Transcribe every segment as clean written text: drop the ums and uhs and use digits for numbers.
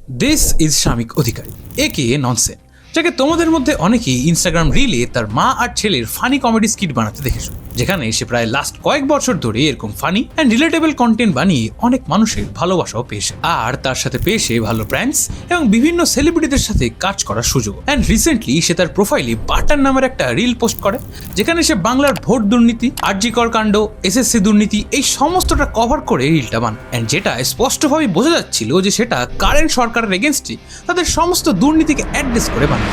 This is শামিক অধিকারী একে nonsense, যাকে তোমাদের মধ্যে অনেকেই ইনস্টাগ্রাম রিলে তার মা আর ছেলের ফানি কমেডি স্কিট বানাতে দেখেছো, যেখানে সে প্রায় লাস্ট কয়েক বছর ধরে এরকম ফানি অ্যান্ড রিলেটেবল কন্টেন্ট বানিয়ে অনেক মানুষের ভালোবাসাও পেয়েছে। আর তার সাথে পেয়েছে ভালো ব্র্যান্ডস এবং বিভিন্ন সেলিব্রিটিদের সাথে কাজ করার সুযোগ। অ্যান্ড রিসেন্টলি সে তার প্রোফাইলে বাটার নামের একটা রিল পোস্ট করে, যেখানে সে বাংলার ভোট দুর্নীতি, আরজিকর কাণ্ড, এসএসসি দুর্নীতি এই সমস্তটা কভার করে রিলটা বানায়। অ্যান্ড যেটা স্পষ্টভাবে বোঝা যাচ্ছিল যে সেটা কারেন্ট সরকারের এগেনস্টে তাদের সমস্ত দুর্নীতিকে অ্যাড্রেস করে বানায়।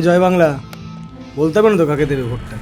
জয় বাংলা বলতে পারেন তো কাকে দেবে ভোটটা?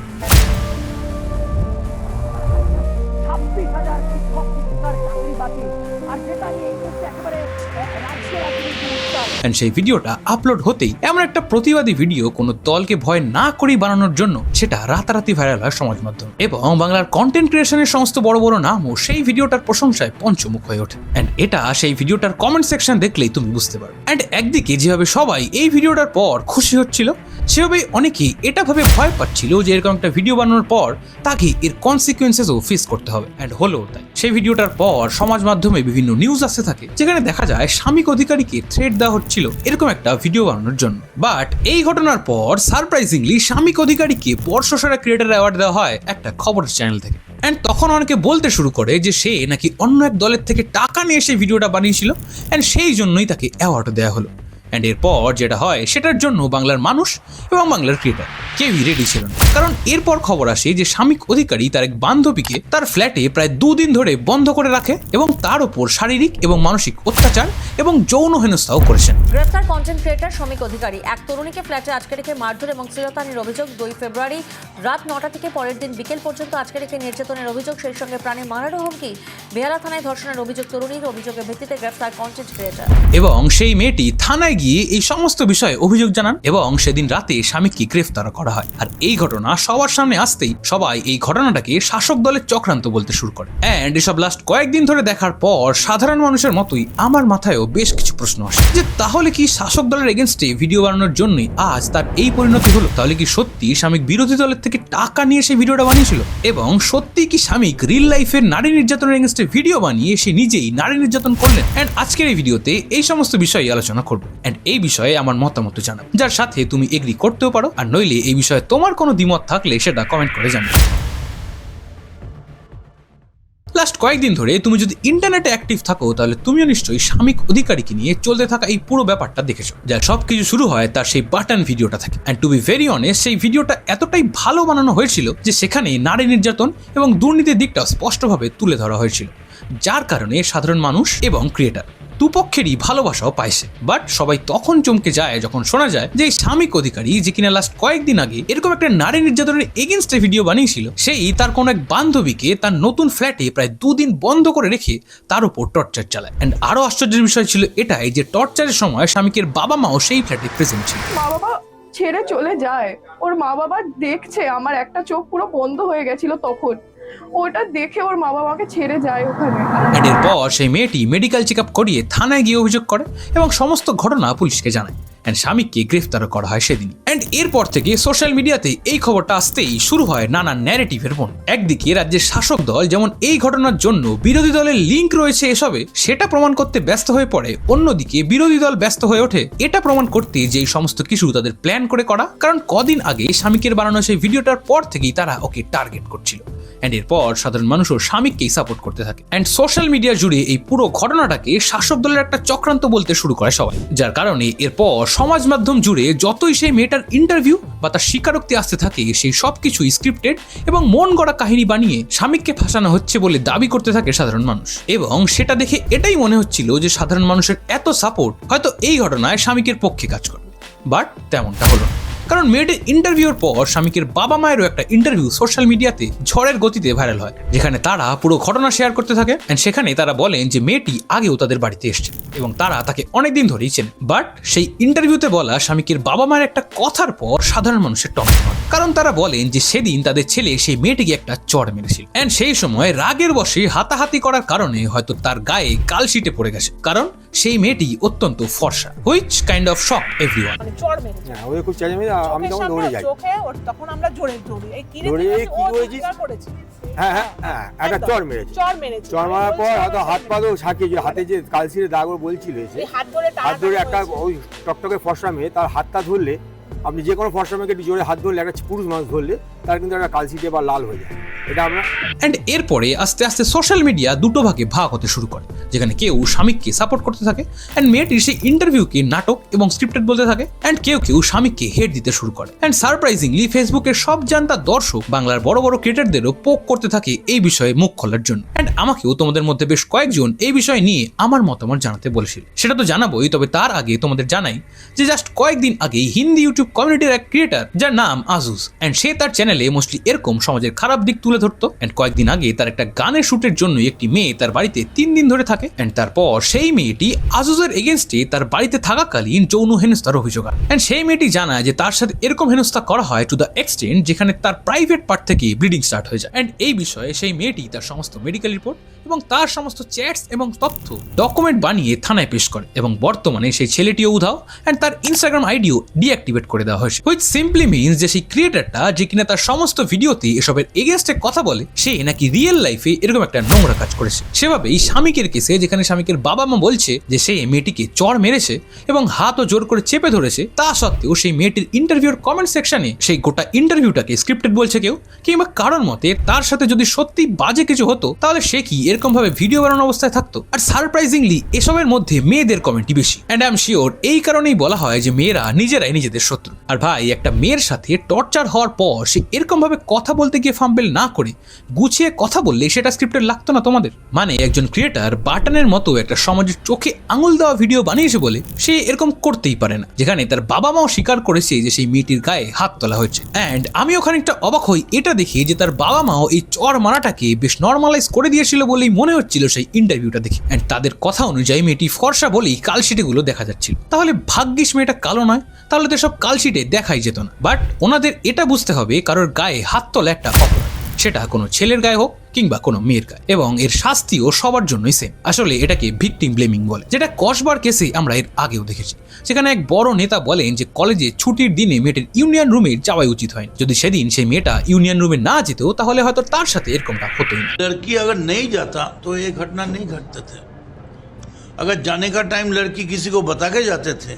সেই ভিডিওটা আপলোড হতেই এমন একটা প্রতিবাদী ভিডিও কোনো দলকে ভয় না করেই বানানোর জন্য সেটা রাতারাতি ভাইরাল হয় সমাজ মাধ্যমে, এবং বাংলার কন্টেন্ট ক্রিয়েশনের সমস্ত বড় বড় নামও সেই ভিডিওটার প্রশংসায় পঞ্চমুখ হয়ে ওঠে। অ্যান্ড এটা সেই ভিডিওটার কমেন্ট সেকশন দেখলেই তুমি বুঝতে পারো। অ্যান্ড একদিকে যেভাবে সবাই এই ভিডিওটার পর খুশি হচ্ছিল, সেভাবেই অনেকেই এটা ভাবে ভয় পাচ্ছিল যে এরকম একটা ভিডিও বানানোর পর তাকে এর কনসিকুয়েন্সেসও ফেস করতে হবে। অ্যান্ড হলো তাই। সেই ভিডিওটার পর সমাজ মাধ্যমে বিভিন্ন নিউজ আসতে থাকে, যেখানে দেখা যায় শামিক অধিকারীকে থ্রেট দেওয়া হচ্ছিল এরকম একটা ভিডিও বানানোর জন্য। বাট এই ঘটনার পর সারপ্রাইজিংলি শামিক অধিকারীকে বর্ষসেরা ক্রিয়েটর অ্যাওয়ার্ড দেওয়া হয় একটা খবরের চ্যানেল থেকে। অ্যান্ড তখন অনেকে বলতে শুরু করে যে সে নাকি অন্য এক দলের থেকে টাকা নিয়ে সেই ভিডিওটা বানিয়েছিল, অ্যান্ড সেই জন্যই তাকে অ্যাওয়ার্ড দেওয়া হলো। অ্যান্ড এরপর যেটা হয় সেটার জন্য বাংলার মানুষ এবং বাংলার ক্রিয়েটর কেউই রেডি ছিল না। কারণ এরপর খবর আসে যে শামিক অধিকারী তার এক বান্ধবীকে তার ফ্ল্যাটে প্রায় 2 দিন ধরে বন্ধ করে রাখে এবং তার উপর শারীরিক এবং মানসিক অত্যাচার এবং যৌন হেনস্থাও করেছেন। গ্রেফতার কন্টেন্ট ক্রিয়েটর শামিক অধিকারী এক তরুণীকে ফ্ল্যাটে আটকে রেখে মারধর এবং শ্লীলতাহানির অভিযোগ। 2 ফেব্রুয়ারি রাত 9টা থেকে পরের দিন বিকেল পর্যন্ত আটকে রেখে নির্যাতনের অভিযোগ, সেই সঙ্গে প্রাণে মারারও হুমকি। বেহালা থানায় ধর্ষণের অভিযোগ তরুণীর। অভিযোগের ভিত্তিতে গ্রেফতার কন্টেন্ট ক্রিয়েটর। এবং সেই মেয়েটি থানায় গিয়ে এই সমস্ত বিষয়ে অভিযোগ জানান এবং সেদিন রাতে শামিককে গ্রেফতার করা হয়। আর এই ঘটনা সবার সামনে আসতেই সবাই এই ঘটনাটাকে শাসক দলের চক্রান্ত বলতে শুরু করে। অ্যান্ড এসব লাস্ট কয়েকদিন ধরে দেখার পর সাধারণ মানুষের মতোই আমার মাথায়ও বেশ কিছু প্রশ্ন আসে যে তাহলে কি শাসক দলের এগেনস্টে ভিডিও বানানোর জন্যই আজ তার এই পরিণতি হলো? তাহলে কি সত্যি শামিক বিরোধী দলের থেকে টাকা নিয়ে সেই ভিডিওটা বানিয়েছিল? এবং সত্যি কি শামিক রিল লাইফের নারী নির্যাতনের এগেনস্টে ভিডিও বানিয়ে সে নিজেই নারী নির্যাতন করলেন? অ্যান্ড আজকের এই ভিডিওতে এই সমস্ত বিষয়ে আলোচনা করবো। অ্যান্ড এই বিষয়ে আমার মতামত জানাও, যার সাথে তুমি এগ্রি করতেও পারো, আর নইলে এই বিষয়ে তোমার কোনো দ্বিমত থাকলে সেটা কমেন্ট করে জানাও। লাস্ট কয়েকদিন ধরে তুমি যদি ইন্টারনেটে অ্যাক্টিভ থাকো, তাহলে তুমিও নিশ্চয়ই শামিক অধিকারীকে নিয়ে চলতে থাকা এই পুরো ব্যাপারটা দেখেছো, যার সবকিছু শুরু হয় তার সেই বাটন ভিডিওটা থেকে। And to be very honest, সেই ভিডিওটা এতটাই ভালো বানানো হয়েছিল যে সেখানে নারী নির্যাতন এবং দুর্নীতির দিকটা স্পষ্টভাবে তুলে ধরা হয়েছিল, যার কারণে সাধারণ মানুষ এবং ক্রিয়েটার দুপক্ষেরই ভালোবাসাও পাইছে। বাট সবাই তখন চমকে যায় যখন শোনা যায় যে শামিক অধিকারী, যে কিনা লাস্ট কয়েকদিন আগে এরকম একটা নারী নির্যাতনের এগেনস্টে ভিডিও বানিয়েছিল, সেই তার কোনো এক বান্ধবীকে তার নতুন ফ্ল্যাটে প্রায় 2 দিন বন্ধ করে রেখে তার উপর টর্চার চালায়। অ্যান্ড আরো আশ্চর্যের বিষয় ছিল এটাই যে টর্চারের সময় শামিকের বাবা মাও সেই ফ্ল্যাটে প্রেজেন্ট ছিল। মা বাবা ছেড়ে চলে যায়, ওর মা বাবা দেখছে, আমার একটা চোখ পুরো বন্ধ হয়ে গেছিল তখন, ওটা দেখে ওর মা বাবাকে ছেড়ে যায় ওখানে। এরপর সেই মেয়েটি মেডিকেল চেক আপ করিয়ে থানায় গিয়ে অভিযোগ করে এবং সমস্ত ঘটনা পুলিশকে জানায়। অ্যান্ড শামিককে গ্রেফতার করা হয় সেদিন। অ্যান্ড এরপর থেকে সোশ্যাল মিডিয়াতে এই খবরটা আসতেই শুরু হয় নানা ন্যারেটিভের বন। একদিকে রাজ্যের শাসক দল যেমন এই ঘটনার জন্য বিরোধী দলের লিঙ্ক রয়েছে এসবে সেটা প্রমাণ করতে ব্যস্ত হয়ে পড়ে, অন্যদিকে বিরোধী দল ব্যস্ত হয়ে ওঠে এটা প্রমাণ করতে যে এই সমস্ত কিছু তাদের প্ল্যান করে করা। কারণ কদিন আগে শামিকের বানানো সেই ভিডিওটার পর থেকেই তারা ওকে টার্গেট করছিল। অ্যান্ড এরপর সাধারণ মানুষও শামিককেই সাপোর্ট করতে থাকে। অ্যান্ড সোশ্যাল মিডিয়া জুড়ে এই পুরো ঘটনাটাকে শাসক দলের একটা চক্রান্ত বলতে শুরু করে সবাই, যার কারণে এরপর সমাজ মাধ্যম জুড়ে যতই সেই মেয়েটার ইন্টারভিউ বা তার স্বীকারোক্তি আসতে থাকে, সেই সবকিছু স্ক্রিপ্টেড এবং মন গড়া কাহিনী বানিয়ে শামিককে ফাঁসানো হচ্ছে বলে দাবি করতে থাকে সাধারণ মানুষ। এবং সেটা দেখে এটাই মনে হচ্ছিল যে সাধারণ মানুষের এত সাপোর্ট হয়তো এই ঘটনায় শামিকের পক্ষে কাজ করবে। বাট তেমনটা হলো না, কারণ মেয়েটির ইন্টারভিউর পর শামিকের বাবা মায়েরও একটা ইন্টারভিউ সোশ্যাল মিডিয়াতে ঝড়ের গতিতে ভাইরাল হয়, যেখানে তারা পুরো ঘটনা শেয়ার করতে থাকে। এন্ড সেখানে তারা বলেন যে মেয়েটি আগেও তাদের বাড়িতে এসেছে এবং তারা তাকে অনেকদিন ধরেই চেনে। বাট সেই ইন্টারভিউতে বলা শামিকের বাবা মায়ের একটা কথার পর সাধারণ মানুষের টনক নড়ে। কারণ তারা বলেন যে সেদিন তাদের ছেলে সেই মেয়েটিকে একটা চড় মেরেছিল এন্ড সেই সময় রাগের বশে হাতাহাতি করার কারণে হয়তো তার গায়ে কালশিটে পড়ে গেছে, কারণ সেই মেয়েটি অত্যন্ত ফর্সা, which kind of shock everyone. মানে চড় মেরেছে। হ্যাঁ, ওই খুব চেঁচামেচি, আমি চোখের তখন সামনে, দৌড়ে যাই। চোখে তখন আমরা জোরে দৌড়ি। এই কি রে দৌড়ে তুই কি ও করেছিস? চিৎকার করেছে। হ্যাঁ হ্যাঁ হ্যাঁ, একটা একদম। চড় মেরেছে। চড় মেরেছে। চড় মারার পর বলছে, হয়তো হাত পা তো সাকিয়ে, যে হাতে যে কালসিরে দাগ ওর বলছিল এসে, এই হাত ধরে হাত ধরে টানাটানি একটা হয়েছে। ওই টকটকে ফর্সা মেয়ে, তার হাতটা ধরলে, আপনি যে কোনো ফর্সা মেয়েকে একটু জোরে হাত ধরলে, একটা পুরুষ মানুষ ধরলে তার কিন্তু একটা কালসিটে বা লাল হয়ে যায়। এটা আমরা অ্যান্ড এরপরে আস্তে আস্তে সোশ্যাল মিডিয়া দুটো ভাগে ভাগ হতে শুরু করে, যেখানে কেউ স্বামীকে সাপোর্ট করতে থাকে অ্যান্ড মেয়েটির সেই ইন্টারভিউকে নাটক এবং স্ক্রিপ্টেড বলতে থাকে, অ্যান্ড কেউ কেউ স্বামীকে হেট দিতে শুরু করে। অ্যান্ড সারপ্রাইজিংলি ফেসবুকের সব জানতা দর্শক বাংলার বড় বড় ক্রিয়েটারদেরও পোক করতে থাকে এই বিষয়ে মুখ খোলার জন্য। অ্যান্ড আমাকেও তোমাদের মধ্যে বেশ কয়েকজন এই বিষয় নিয়ে আমার মতামত জানাতে বলেছিল, সেটা তো জানাবোই, তবে তার আগে তোমাদের জানাই যে জাস্ট কয়েকদিন আগেই হিন্দি ইউটিউব কমিউনিটির এক ক্রিয়েটার যার নাম আজুজ, অ্যান্ড সে তার চ্যানেলে মোস্টলি এরকম সমাজের খারাপ দিক তুলে ধরতো। অ্যান্ড কয়েকদিন আগে তার একটা গানের শুটের জন্য একটি মেয়ে তার বাড়িতে 3 দিন ধরে থাকে, অ্যান্ড তারপর সেই মেয়েটি আজুজের এগেনস্টে তার বাড়িতে থাকাকালীন যৌন হেনস্থার অভিযোগ আনে। অ্যান্ড সেই মেয়েটি জানায় যে তার সাথে এরকম হেনস্থা করা হয় টু দ্য এক্সটেন্ট যেখানে তার প্রাইভেট পার্ট থেকে ব্লিডিং স্টার্ট হয়ে যায়। অ্যান্ড এই বিষয়ে সেই মেয়েটি তার সমস্ত মেডিকেল রিপোর্ট এবং তার সমস্ত চ্যাটস এবং তথ্য ডকুমেন্ট বানিয়ে থানায় পেশ করে, এবং বর্তমানে সেই ছেলেটিও উধাও অ্যান্ড তার ইনস্টাগ্রাম আইডিও ডিঅ্যাক্টিভেট করে দেওয়া হয়েছে, হুইচ সিম্পলি মিনস যে সেই ক্রিয়েটারটা যে কিনা তার সমস্ত ভিডিওতে এসবের এগেনস্টে কথা বলে, সে নাকি রিয়েল লাইফে এরকম একটা নোংরা কাজ করেছে। সেভাবেই স্বামীকের কেসে, যেখানে স্বামীকের বাবা মা বলছে যে সে মেয়েটিকে চড় মেরেছে এবং হাতও জোর করে চেপে ধরেছে, তা সত্ত্বেও সেই মেয়েটির ইন্টারভিউর কমেন্ট সেকশনে সেই গোটা ইন্টারভিউটাকে স্ক্রিপ্টেড বলছে কেউ, কিংবা কারোর মতে তার সাথে যদি সত্যি বাজে কিছু হতো তাহলে সে কি এরকম ভাবে ভিডিও বানানো অবস্থায় থাকতো। আর সারপ্রাইজিংলি এসবের মধ্যে মেয়েদের কমেন্টই বেশি, এন্ড আই এম শিওর এই কারণেই বলা হয় যে মেয়েরা নিজেরাই নিজেদের শত্রু। আর ভাই, একটা মেয়ের সাথে টর্চার হওয়ার পর সে এরকম ভাবে কথা বলতে গিয়ে ফাম্বেল না করে গুছিয়ে কথা বললে সেটা স্ক্রিপ্টেড লাগতো না তোমাদের? মানে একজন ক্রিয়েটার বাটনের মতো একটা সমাজের চোখে আঙুল দেওয়া ভিডিও বানিয়েছে বলে সে এরকম করতেই পারে না, যেখানে তার বাবা মাও স্বীকার করেছে যে সেই মেয়েটির গায়ে হাত তোলা হয়েছে। অ্যান্ড আমিও খানিকটা অবাক হই এটা দেখে যে তার বাবা মাও এই চড় মারাটাকে বেশ নর্মালাইজ করে দিয়েছিল বলেই মনে হচ্ছিল সেই ইন্টারভিউটা দেখে। অ্যান্ড তাদের কথা অনুযায়ী মেয়েটি ফর্সা বলেই কালশিটেগুলো দেখা যাচ্ছিল। তাহলে ভাগ্যিস মেয়েটা কালো নয়, তাহলে তো সব কালশিটে দেখাই যেত না। বাট ওনাদের এটা বুঝতে হবে কারোর গায়ে হাত তোলা একটা অপরাধ, সেটা কোনো ছেলের গায়ে হোক কিংবা কোনো মেয়ের গায়ে, এবং এর শাস্তিও সবার জন্যই সেম। আসলে এটাকে ভিকটিম ব্লেমিং বলে, যেটা কসবার কেসে আমরা এর আগেও দেখেছি, যেখানে এক বড় নেতা বলেন যে কলেজে ছুটির দিনে মেয়েটির ইউনিয়ন রুমে যাওয়াই উচিত হয়নি। যদি সেদিন সেই মেয়েটা ইউনিয়ন রুমে না যেত তাহলে হয়তো তার সাথে এরকমটা হতোই না। लड़की अगर नहीं जाता तो ये घटना नहीं घटते थे। अगर जाने का टाइम लड़की किसी को बता के जाते थे,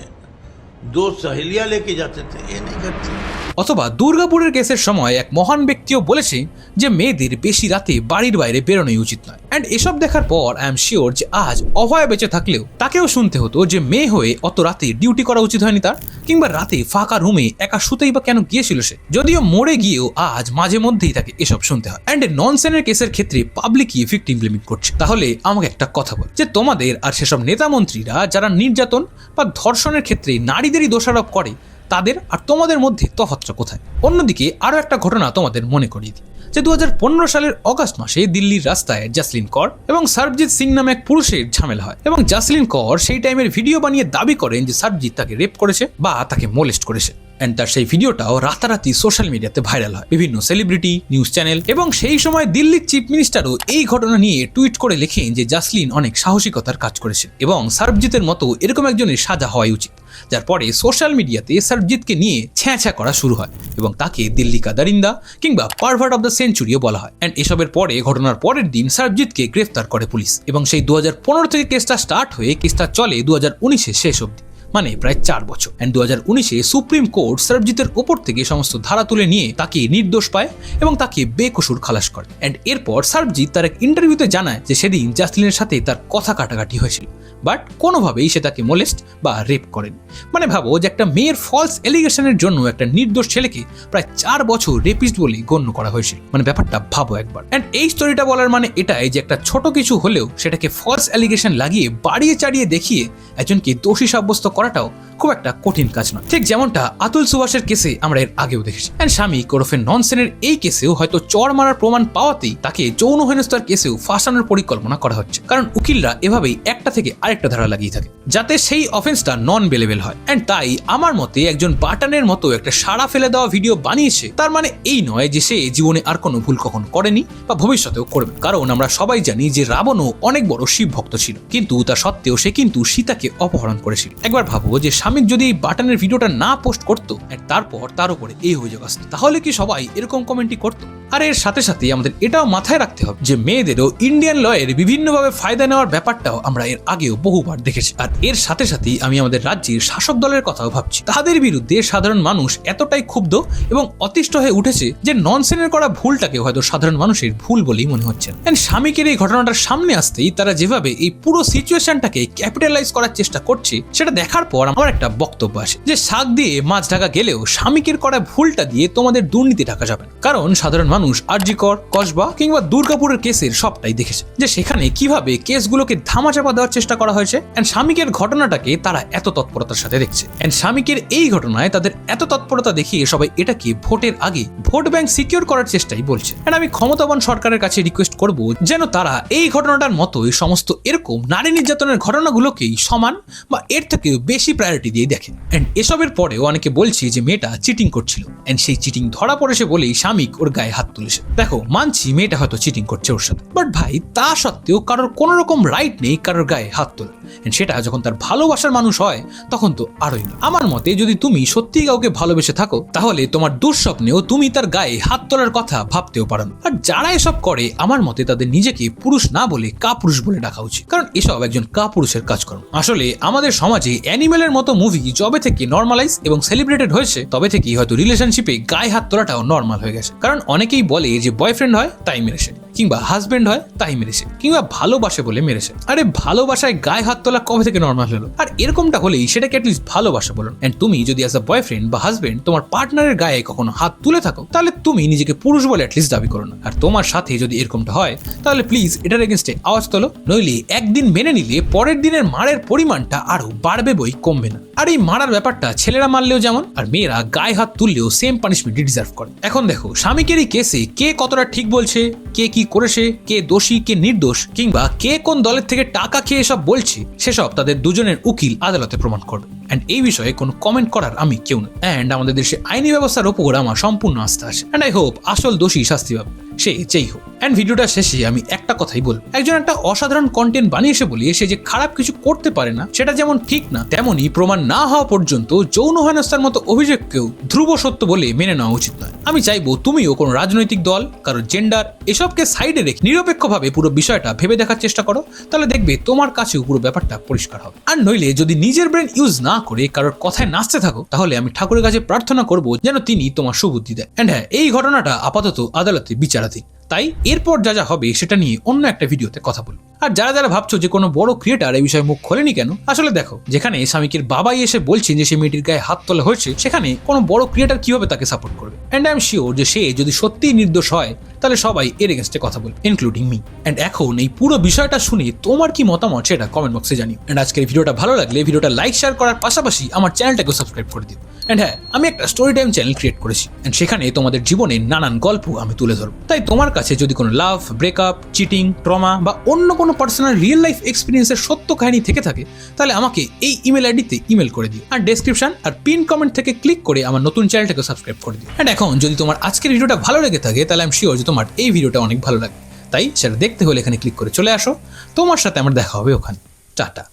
2 सहेलियां लेके जाते थे, ये नहीं घटती। অথবা দুর্গাপুরের কেসের সময় এক মহান ব্যক্তিও বলেছে যে মেয়েদের বেশি রাতে বাড়ির বাইরে বেরোনোই উচিত নয়। অ্যান্ড এসব দেখার পর আই এম শিওর যে আজ অভয়া বেঁচে থাকলেও তাকেও শুনতে হতো যে মেয়ে হয়ে অত রাতে ডিউটি করা উচিত হয়নি তার, কিংবা রাতে ফাঁকা রুমে একা শুতেই বা কেন গিয়েছিল সে, যদিও মরে গিয়েও আজ মাঝে মধ্যেই তাকে এসব শুনতে হয়। অ্যান্ড ননসেনের কেসের ক্ষেত্রে পাবলিকই ভিকটিম ব্লেমিং করছে। তাহলে আমাকে একটা কথা বল, যে তোমাদের আর সেসব নেতা মন্ত্রীরা যারা নির্যাতন বা ধর্ষণের ক্ষেত্রে নারীদেরই দোষারোপ করে, তাদের আর তোমাদের মধ্যে তফাৎটা কোথায়? অন্যদিকে আরো একটা ঘটনা তোমাদের মনে করিয়ে দিই, যে 2015 সালের অগাস্ট মাসে দিল্লির রাস্তায় জাসলিন কর এবং সরবজিৎ সিং নামে এক পুরুষের ঝামেলা হয়, এবং জাসলিন কর সেই টাইমের ভিডিও বানিয়ে দাবি করেন যে সরবজিৎ তাকে রেপ করেছে বা তাকে মোলেস্ট করেছে। এন্ড তার সেই ভিডিওটাও রাতারাতি সোশ্যাল মিডিয়াতে ভাইরাল হয়, বিভিন্ন সেলিব্রিটি, নিউজ চ্যানেল, এবং সেই সময় দিল্লির চিফ মিনিস্টারও এই ঘটনা নিয়ে টুইট করে লেখেন যে জাসলিন অনেক সাহসিকতার কাজ করেছে এবং সরবজিতের মতো এরকম একজনের সাজা হওয়াই উচিত। যার পরে সোশ্যাল মিডিয়াতে সরবজিৎকে নিয়ে ছ্যাঁছ্যাঁ করা শুরু হয় এবং তাকে দিল্লি কা দরিন্দা কিংবা পারভার্ট অফ দ্য সেঞ্চুরিও বলা হয়। অ্যান্ড এসবের পরে ঘটনার পরের দিন সরবজিৎকে গ্রেফতার করে পুলিশ, এবং সেই 2015 থেকে কেসটা স্টার্ট হয়ে কেসটা চলে 2019-এ শেষ অবধি, মানে প্রায় 4 বছর। অ্যান্ড 2019-এ সুপ্রিম কোর্ট সরবজিতের ওপর থেকে সমস্ত ধারা তুলে নিয়ে তাকে নির্দোষ পায় এবং তাকে বেকসুর খালাস করে। অ্যান্ড এরপর সরবজিৎ তার এক ইন্টারভিউতে জানায় যে সেদিন জাসলিনের সাথে তার কথা কাটাকাটি হয়েছিল, বাট কোনোভাবেই সে তাকে মোলেস্ট বা রেপ করেন। মানে ভাবো যে একটা মেয়ের ফলস এলিগেশনের জন্য একটা নির্দোষ ছেলেকে প্রায় 4 বছর রেপিস্ট বলে গণ্য করা হয়েছিল। মানে ব্যাপারটা ভাবো একবার। অ্যান্ড এই স্টোরিটা বলার মানে এটাই যে একটা ছোট কিছু হলেও সেটাকে ফলস এলিগেশন লাগিয়ে বাড়িয়ে চাড়িয়ে দেখিয়ে একজনকে দোষী সাব্যস্ত করাটাও খুব একটা কঠিন কাজ নয়। ঠিক যেমনটা আতুল সুভাষের কেসে আমরা এর আগেও দেখেছি। এন্ড স্বামী ওরফে ননসেনের এই কেসেও হয়তো চড় মারার প্রমাণ পাওয়াতেই তাকে যৌন হেনস্থার কেসেও ফাঁসানোর পরিকল্পনা করা হচ্ছে, কারণ উকিলরা এভাবেই একটা থেকে আরেকটা ধারা লাগিয়ে থাকে যাতে সেই অফেন্সটা নন বেলেবেল হয়। এন্ড তাই আমার মতে একজন বাটানের মতো একটা সাড়া ফেলে দেওয়া ভিডিও বানিয়েছে তার মানে এই নয় যে সে জীবনে আর কোনো ভুল কখনো করেনি বা ভবিষ্যতেও করবে, কারণ আমরা সবাই জানি যে রাবণও অনেক বড় শিব ভক্ত ছিল, কিন্তু তা সত্ত্বেও সে কিন্তু সীতাকে অপহরণ করেছিল। একবার ভাবো যে স্বামী যদি এই বাটানের ভিডিওটা না পোস্ট করতো তারপর তার উপরে এই অভিযোগ আসতো, তাহলে কি সবাই এরকম কমেন্টই করতো? আর এর সাথে সাথে আমাদের এটাও মাথায় রাখতে হবে যে মেয়েদেরও ইন্ডিয়ান লয়ের বিভিন্নভাবে ফায়দা নেওয়ার ব্যাপারটাও আমরা এর আগেও বহুবার দেখেছি। আর এর সাথে সাথেই আমি আমাদের রাজ্যের শাসক দলের কথাও ভাবছি, তাদের বিরুদ্ধে সাধারণ মানুষ এতটাই ক্ষুব্ধ এবং অতিষ্ঠ হয়ে উঠেছে যে ননসেনের করা ভুলটাকে হয়তো সাধারণ মানুষের ভুল বলেই মনে হচ্ছে। স্বামীকের এই ঘটনাটার সামনে আসতেই তারা যেভাবে এই পুরো সিচুয়েশনটাকে ক্যাপিটালাইজ করার চেষ্টা করছে সেটা দেখার পর আমার একটা বক্তব্য আসে যে শাক দিয়ে মাছ ঢাকা গেলেও স্বামীকের করা ভুলটা দিয়ে তোমাদের দুর্নীতি ঢাকা যাবে না, কারণ সাধারণ মানুষ আরজিকর, কসবা কিংবা দুর্গাপুরের কেসের সবটাই দেখেছে যে সেখানে কিভাবে কেসগুলোকে ধামাচাপা দেওয়ার চেষ্টা করা হয়েছে। এন্ড স্বামীকের ঘটনাটাকে তারা এত তৎপরতার সাথে দেখছে। এন্ড স্বামীকের এই ঘটনায় তাদের এত তৎপরতা দেখিয়ে সবাই এটাকে ভোটের আগে ভোট ব্যাংক সিকিউর করার চেষ্টাই বলছে। এন্ড আমি ক্ষমতাবান সরকারের কাছে রিকোয়েস্ট করব যেন তারা এই ঘটনাটার মতোই সমস্ত এরকম নারী নির্যাতনের ঘটনাগুলোকেই সমান বা এর থেকেও বেশি প্রায়োরিটি দিয়ে দেখেন। এন্ড এসবের পরেও অনেকে বলছে যে মেয়েটা চিটিং করছিল, এন্ড সেই চিটিং ধরা পড়েছে বলেই স্বামীক ওর গায়ে হাত তুলেছে। দেখো, মানছি মেয়েটা হয়তো চিটিং করছে ওর সাথে, বাট ভাই তা সত্ত্বেও কারোর কোনো রকম রাইট নেই কারোর গায়ে হাত তোলা। সেটা যখন তার ভালোবাসার মানুষ হয় তখন তো আরোই না। আমার মতে যদি তুমি সত্যি কাউকে ভালোবেসে থাকো তাহলে তোমার দুঃস্বপ্নেও তুমি তার গায়ে হাত তোলার কথা ভাবতেও পারো না। আর যারা এসব করে আমার মতে তাদের নিজেকে পুরুষ না বলে কাপুরুষ বলে ডাকা উচিত, কারণ এসব একজন কাপুরুষের কাজকর্ম। আসলে আমাদের সমাজে অ্যানিমেলের মতো মুভি যবে থেকে নর্মালাইজ এবং সেলিব্রেটেড হয়েছে তবে থেকেই হয়তো রিলেশনশিপে গায়ে হাত তোলাটাও নর্মাল হয়ে গেছে। কারণ অনেকেই বলে যে বয়ফ্রেন্ড হয় তাই মেরেছে, কিংবা হাজবেন্ড হয় তাই মেরেছে, কিংবা ভালোবাসে বলে মেরেছে। আরে ভালোবাসায় গায়ে হাত তোলা কবে থেকে নর্মাল হলো? আর এরকমটা হলেই সেটাকে অ্যাটলিস্ট ভালোবাসা বলুন। এন্ড তুমি যদি অ্যাজ আ বয়ফ্রেন্ড বা হাজবেন্ড তোমার পার্টনারের গায়ে কখনো হাত তুলে থাকো তাহলে তুমি নিজেকে পুরুষ বলে অ্যাটলিস্ট দাবি করো না। আর তোমার সাথে যদি এরকমটা হয় তাহলে প্লিজ এটার এগেনস্টে আওয়াজ তোলো, নইলে একদিন মেনে নিলে পরের দিনের মারের পরিমাণটা আরো বাড়বে বই কমবে না। আর এই মারার ব্যাপারটা ছেলেরা মারলেও যেমন আর মেয়েরা গায়ে হাত তুললেও সেম পানিশমেন্ট ডিজার্ভ করে। এখন দেখো, স্বামীকের এই কেসে কে কতটা ঠিক বলছে, কে কি করেছে, কে দোষী কে নির্দোষ, কিংবা কে কোন দলের থেকে টাকা খেয়ে এসব বলছে সেসব তাদের দুজনের উকিল আদালতে প্রমাণ করবে। এন্ড এই বিষয়ে কোনো কমেন্ট করার আমি কেউ না। এন্ড আমাদের দেশে আইনি ব্যবস্থার উপর আমার সম্পূর্ণ আস্থা আছে। এন্ড আই হোপ আসল দোষী শাস্তি পাবে, সে যেই হোক। এন্ড ভিডিওটা শেষে আমি একটা কথাই বলবো, একজন একটা অসাধারণ কন্টেন্ট বানিয়েছে বলে সে যে খারাপ কিছু করতে পারে না সেটা যেমন ঠিক না, তেমনই প্রমাণ না হওয়া পর্যন্ত যৌন হেনস্থার মতো অভিযোগকেও ধ্রুব সত্য বলে মেনে নেওয়া উচিত নয়। আমি চাইবো তুমিও কোনো রাজনৈতিক দল, কারো জেন্ডার এসবকে সাইডে রেখে নিরপেক্ষভাবে পুরো বিষয়টা ভেবে দেখার চেষ্টা করো, তাহলে দেখবে তোমার কাছেও পুরো ব্যাপারটা পরিষ্কার হবে। আর নইলে যদি নিজের ব্রেন ইউজ না করে কারোর কথায় নাচতে থাকো তাহলে আমি ঠাকুরের কাছে প্রার্থনা করবো যেন তিনি তোমার সুবুদ্ধি দেয়। এন্ড হ্যাঁ, এই ঘটনাটা আপাতত আদালতে বিচারাধীন, তাই এরপর যা যা হবে সেটা নিয়ে অন্য একটা ভিডিওতে কথা বলবো। আর যারা যারা ভাবছো যে কোনো বড় ক্রিয়েটার এই বিষয়ে মুখ খোলেনি কেন, আসলে দেখো, যেখানে স্বামীকের বাবাই এসে বলছেন যে সে মেয়েটির গায়ে হাত তোলা হয়েছে সেখানে কোনো বড় ক্রিয়েটার কিভাবে তাকে সাপোর্ট করবে? এন্ড আই এম শিওর যে সে যদি সত্যিই নির্দোষ হয় তাহলে সবাই এর এগেনস্টে কথা বলবে, ইনক্লুডিং মি। এন্ড এখন এই পুরো বিষয়টা শুনে তোমার কি মতামত সেটা কমেন্ট বক্সে জানিও। এন্ড আজকের ভিডিওটা ভালো লাগলে ভিডিওটা লাইক শেয়ার করার পাশাপাশি আমার চ্যানেলটাকে সাবস্ক্রাইব করে দিও। এন্ড হ্যাঁ, আমি একটা স্টোরি টাইম চ্যানেল ক্রিয়েট করেছি, এন্ড সেখানে তোমাদের জীবনের নানান গল্প আমি তুলে ধরবো। তাই তোমার কাছে যদি কোনো লাভ, ব্রেকআপ, চিটিং, ট্রমা বা অন্য কোনো পার্সোনাল রিয়েল লাইফ এক্সপিরিয়েন্সের সত্য কাহিনী থেকে থাকে তাহলে আমাকে এই ইমেল আইডিতে ইমেল করে দিও। আর ডেসক্রিপশন আর পিন কমেন্ট থেকে ক্লিক করে আমার নতুন চ্যানেলটাকে সাবস্ক্রাইব করে দিও। এন্ড এখন যদি তোমার আজকের ভিডিওটা ভালো লেগে থাকে তাহলে আমি শিওর যে তোমার এই ভিডিওটা অনেক ভালো লাগে, তাই সেটা দেখতে হলে এখানে ক্লিক করে চলে আসো। তোমার সাথে আমার দেখা হবে ওখানে। টাটা।